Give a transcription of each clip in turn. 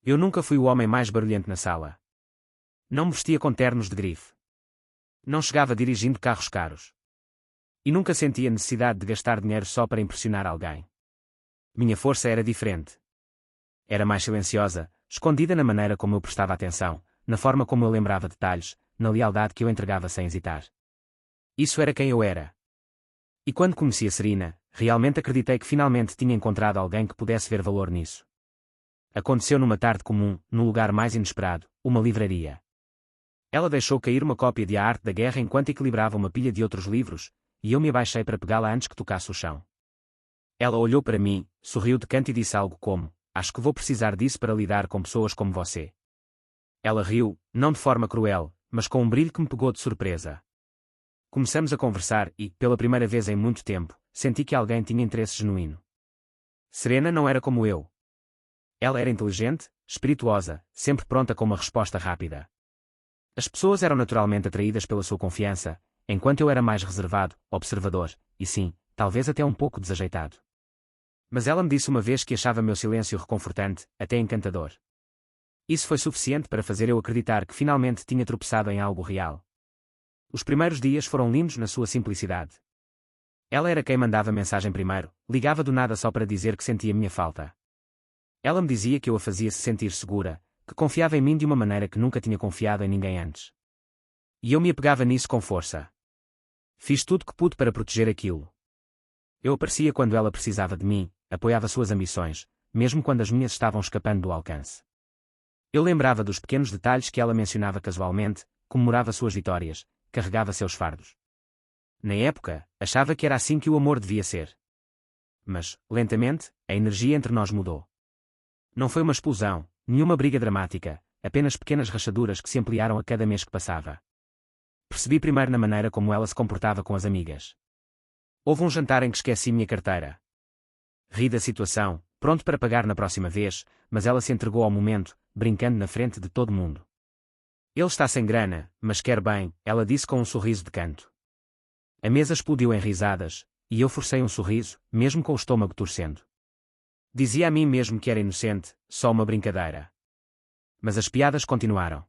Eu nunca fui o homem mais barulhento na sala. Não me vestia com ternos de grife. Não chegava dirigindo carros caros. E nunca sentia necessidade de gastar dinheiro só para impressionar alguém. Minha força era diferente. Era mais silenciosa, escondida na maneira como eu prestava atenção, na forma como eu lembrava detalhes, na lealdade que eu entregava sem hesitar. Isso era quem eu era. E quando conheci a Serena, realmente acreditei que finalmente tinha encontrado alguém que pudesse ver valor nisso. Aconteceu numa tarde comum, no lugar mais inesperado, uma livraria. Ela deixou cair uma cópia de A Arte da Guerra enquanto equilibrava uma pilha de outros livros, e eu me abaixei para pegá-la antes que tocasse o chão. Ela olhou para mim, sorriu de canto e disse algo como: "Acho que vou precisar disso para lidar com pessoas como você." Ela riu, não de forma cruel, mas com um brilho que me pegou de surpresa. Começamos a conversar e, pela primeira vez em muito tempo, senti que alguém tinha interesse genuíno. Serena não era como eu. Ela era inteligente, espirituosa, sempre pronta com uma resposta rápida. As pessoas eram naturalmente atraídas pela sua confiança, enquanto eu era mais reservado, observador, e sim, talvez até um pouco desajeitado. Mas ela me disse uma vez que achava meu silêncio reconfortante, até encantador. Isso foi suficiente para fazer eu acreditar que finalmente tinha tropeçado em algo real. Os primeiros dias foram lindos na sua simplicidade. Ela era quem mandava mensagem primeiro, ligava do nada só para dizer que sentia minha falta. Ela me dizia que eu a fazia se sentir segura, que confiava em mim de uma maneira que nunca tinha confiado em ninguém antes. E eu me apegava nisso com força. Fiz tudo que pude para proteger aquilo. Eu aparecia quando ela precisava de mim, apoiava suas ambições, mesmo quando as minhas estavam escapando do alcance. Eu lembrava dos pequenos detalhes que ela mencionava casualmente, comemorava suas vitórias, carregava seus fardos. Na época, achava que era assim que o amor devia ser. Mas, lentamente, a energia entre nós mudou. Não foi uma explosão, nenhuma briga dramática, apenas pequenas rachaduras que se ampliaram a cada mês que passava. Percebi primeiro na maneira como ela se comportava com as amigas. Houve um jantar em que esqueci minha carteira. Ri da situação, pronto para pagar na próxima vez, mas ela se entregou ao momento, brincando na frente de todo mundo. Ele está sem grana, mas quer bem, ela disse com um sorriso de canto. A mesa explodiu em risadas, e eu forcei um sorriso, mesmo com o estômago torcendo. Dizia a mim mesmo que era inocente, só uma brincadeira. Mas as piadas continuaram.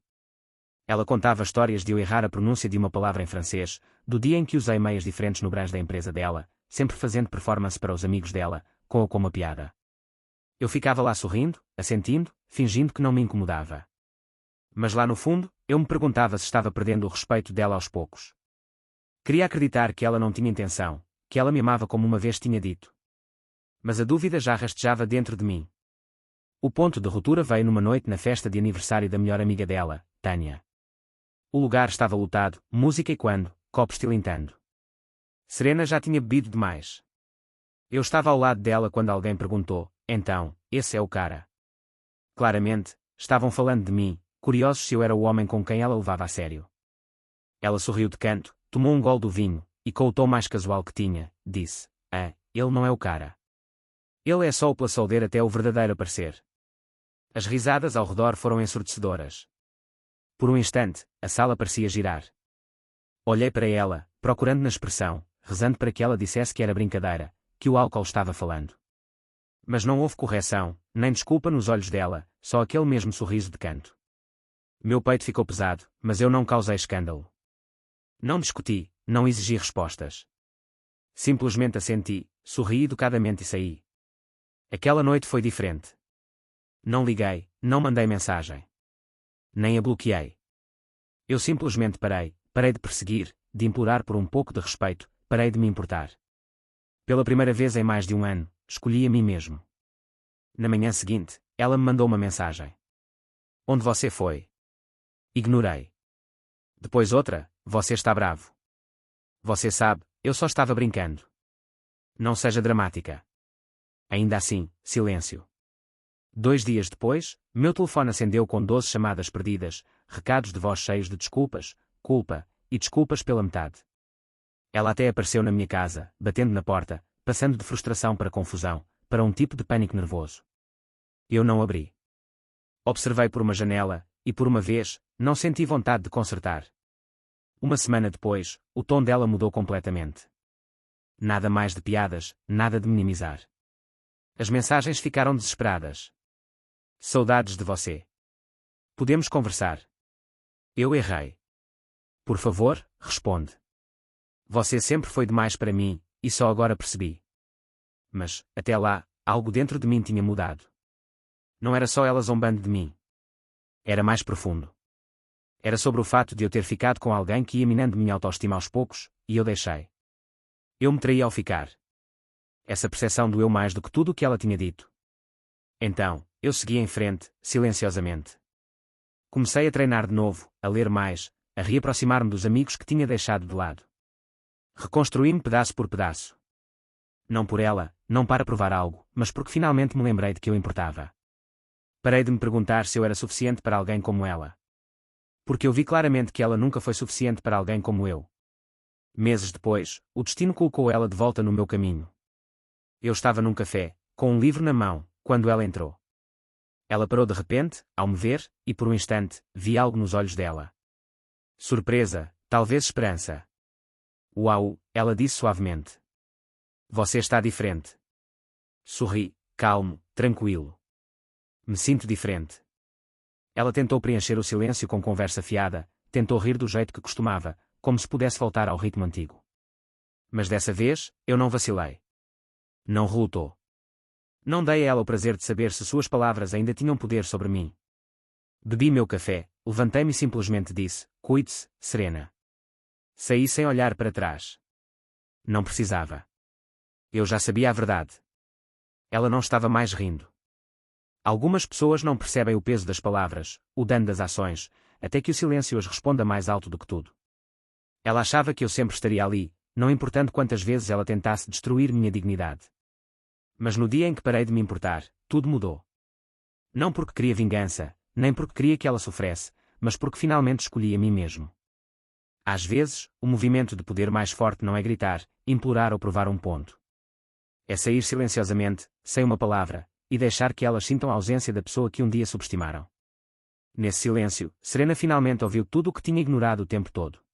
Ela contava histórias de eu errar a pronúncia de uma palavra em francês, do dia em que usei meias diferentes no branch da empresa dela, sempre fazendo performance para os amigos dela, com ou com uma piada. Eu ficava lá sorrindo, assentindo, fingindo que não me incomodava. Mas lá no fundo, eu me perguntava se estava perdendo o respeito dela aos poucos. Queria acreditar que ela não tinha intenção, que ela me amava como uma vez tinha dito. Mas a dúvida já rastejava dentro de mim. O ponto de ruptura veio numa noite na festa de aniversário da melhor amiga dela, Tânia. O lugar estava lotado, música e quando, copos tilintando. Serena já tinha bebido demais. Eu estava ao lado dela quando alguém perguntou: "Então, esse é o cara?" Claramente, estavam falando de mim, curiosos se eu era o homem com quem ela levava a sério. Ela sorriu de canto, tomou um gole do vinho, e com o tom mais casual que tinha, disse: "Ah, ele não é o cara. Ele é só o plaçolder até o verdadeiro aparecer." As risadas ao redor foram ensurdecedoras. Por um instante, a sala parecia girar. Olhei para ela, procurando na expressão, rezando para que ela dissesse que era brincadeira, que o álcool estava falando. Mas não houve correção, nem desculpa nos olhos dela, só aquele mesmo sorriso de canto. Meu peito ficou pesado, mas eu não causei escândalo. Não discuti, não exigi respostas. Simplesmente assenti, sorri educadamente e saí. Aquela noite foi diferente. Não liguei, não mandei mensagem. Nem a bloqueei. Eu simplesmente parei de perseguir, de implorar por um pouco de respeito, parei de me importar. Pela primeira vez em mais de um ano, escolhi a mim mesmo. Na manhã seguinte, ela me mandou uma mensagem. "Onde você foi?" Ignorei. Depois outra: "Você está bravo." "Você sabe, eu só estava brincando." "Não seja dramática." Ainda assim, silêncio. 2 dias depois, meu telefone acendeu com 12 chamadas perdidas, recados de voz cheios de desculpas, culpa, e desculpas pela metade. Ela até apareceu na minha casa, batendo na porta, passando de frustração para confusão, para um tipo de pânico nervoso. Eu não abri. Observei por uma janela, e por uma vez, não senti vontade de consertar. Uma semana depois, o tom dela mudou completamente. Nada mais de piadas, nada de minimizar. As mensagens ficaram desesperadas. Saudades de você. Podemos conversar. Eu errei. Por favor, responde. Você sempre foi demais para mim, e só agora percebi. Mas, até lá, algo dentro de mim tinha mudado. Não era só ela zombando de mim. Era mais profundo. Era sobre o fato de eu ter ficado com alguém que ia minando minha autoestima aos poucos, e eu deixei. Eu me traí ao ficar. Essa percepção doeu mais do que tudo o que ela tinha dito. Então, eu segui em frente, silenciosamente. Comecei a treinar de novo, a ler mais, a reaproximar-me dos amigos que tinha deixado de lado. Reconstruí-me pedaço por pedaço. Não por ela, não para provar algo, mas porque finalmente me lembrei de que eu importava. Parei de me perguntar se eu era suficiente para alguém como ela. Porque eu vi claramente que ela nunca foi suficiente para alguém como eu. Meses depois, o destino colocou ela de volta no meu caminho. Eu estava num café, com um livro na mão, quando ela entrou. Ela parou de repente, ao me ver, e por um instante, vi algo nos olhos dela. Surpresa, talvez esperança. Uau, ela disse suavemente. Você está diferente. Sorri, calmo, tranquilo. Me sinto diferente. Ela tentou preencher o silêncio com conversa fiada, tentou rir do jeito que costumava, como se pudesse voltar ao ritmo antigo. Mas dessa vez, eu não vacilei. Não relutou. Não dei a ela o prazer de saber se suas palavras ainda tinham poder sobre mim. Bebi meu café, levantei-me e simplesmente disse, cuide-se, Serena. Saí sem olhar para trás. Não precisava. Eu já sabia a verdade. Ela não estava mais rindo. Algumas pessoas não percebem o peso das palavras, o dano das ações, até que o silêncio as responda mais alto do que tudo. Ela achava que eu sempre estaria ali, não importando quantas vezes ela tentasse destruir minha dignidade. Mas no dia em que parei de me importar, tudo mudou. Não porque queria vingança, nem porque queria que ela sofresse, mas porque finalmente escolhi a mim mesmo. Às vezes, o movimento de poder mais forte não é gritar, implorar ou provar um ponto. É sair silenciosamente, sem uma palavra, e deixar que elas sintam a ausência da pessoa que um dia subestimaram. Nesse silêncio, Serena finalmente ouviu tudo o que tinha ignorado o tempo todo.